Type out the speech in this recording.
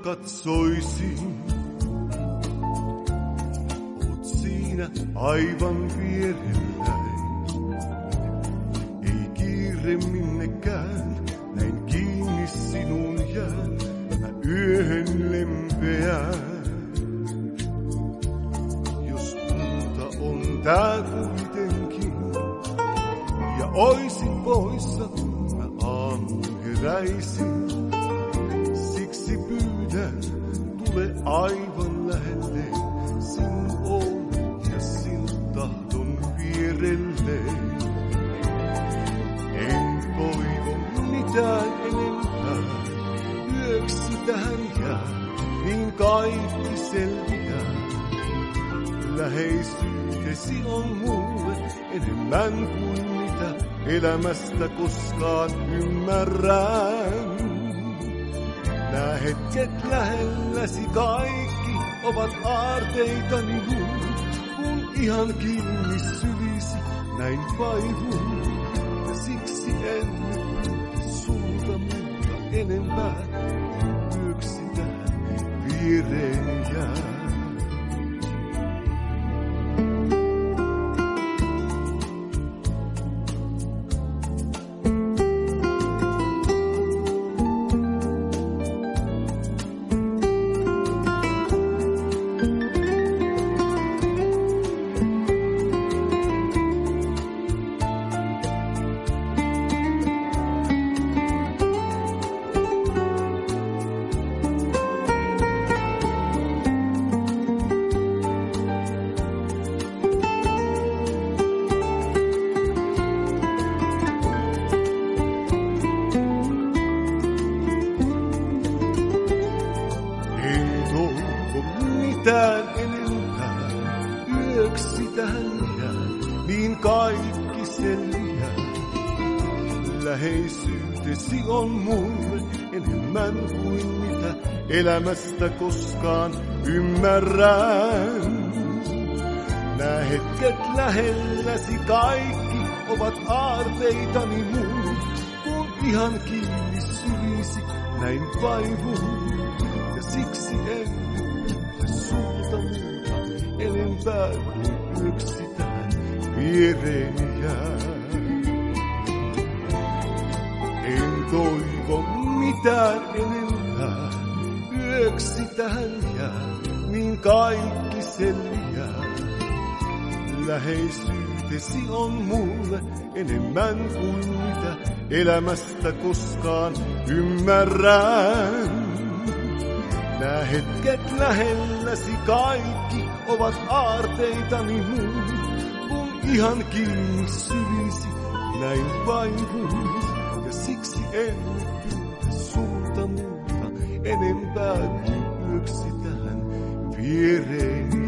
katsoisin. Oot siinä aivan vierelläin. Ei kiire minnekään, näin kiinni sinun jään. Mä yöhön lempeään. Jos muuta on tää kuitenkin, ja oisin poissa, mä aamun heräisin. Siksi pyydän, tule aivan lähelle. Sinun on ja sinun tahdon vierelleen. En toivo mitään enempää. Yöksi tähän jää, niin kaikki selviää. Läheisyytesi on mulle enemmän kuin mitä elämästä koskaan ymmärrän. Nää hetket lähelläsi kaikki ovat aarteitani mun, kun ihan kiinni syvisi näin vaivun. Ja siksi en sulta muuta enempää, yöksi tähän viereeni jää. Mitään enempää, yöksi tähän jää, niin kaikki selviää. Läheisyytesi on mulle enemmän kuin mitä elämästä koskaan ymmärrän. Nää hetket lähelläsi kaikki ovat aarteitani mun, kun ihan kiinni syvisi näin vaivun. Ja siksi en sulta muuta enempää kuin yöksi tähän viereeni jää. En toivo mitään enempää, yöksi tähän jää, niin kaikki selviää. Läheisyytesi on mulle enemmän kuin mitä elämästä koskaan ymmärrän. Nää hetket lähelläsi kaikki ovat aarteitani mun, kun ihan kiinni syvisi näin vaivun. Ja siksi en pyydä sulta muuta enempää kuin yöksi tähän viereeni.